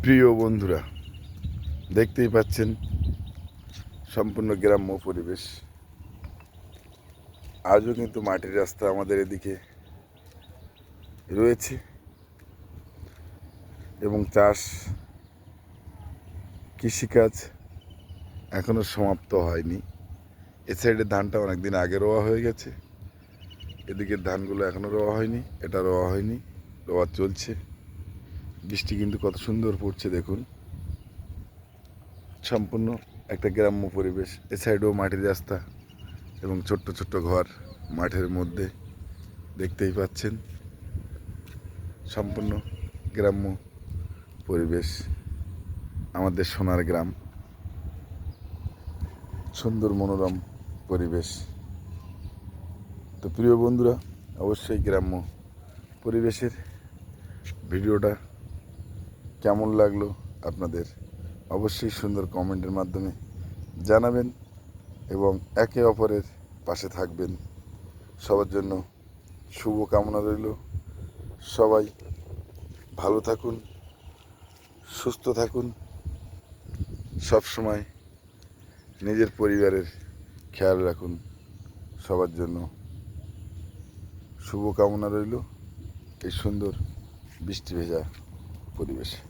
প্রিয় বন্ধুরা, দেখতেই পাচ্ছেন সম্পূর্ণ গ্রাম্য পরিবেশ। আজও কিন্তু মাটির রাস্তা আমাদের এদিকে রয়েছে এবং কৃষিকাজ এখনও সমাপ্ত হয়নি। এ সাইডের ধানটা অনেক দিন আগে রোয়া হয়ে গেছে, এদিকের ধানগুলো এখনও রোয়া হয়নি, এটা রোয়া হয়নি, রোয়া চলছে। বৃষ্টি কিন্তু কত সুন্দর পড়ছে দেখুন। সম্পূর্ণ একটা গ্রাম্য পরিবেশ। এ সাইডেও মাটির রাস্তা এবং ছোট্ট ছোট্ট ঘর মাঠের মধ্যে দেখতেই পাচ্ছেন। সম্পূর্ণ গ্রাম্য পরিবেশ, আমাদের সোনার গ্রাম, সুন্দর মনোরম পরিবেশ। তো প্রিয় বন্ধুরা, অবশ্যই গ্রাম্য পরিবেশের ভিডিওটা কেমন লাগলো আপনাদের অবশ্যই সুন্দর কমেন্টের মাধ্যমে জানাবেন এবং একে অপরের পাশে থাকবেন। সবার জন্য শুভ কামনা রইল। সবাই ভালো থাকুন, সুস্থ থাকুন, সব সময় নিজের পরিবারের খেয়াল রাখুন। সবার জন্য শুভ কামনা রইল এই সুন্দর বৃষ্টি ভেজা পরিবেশে।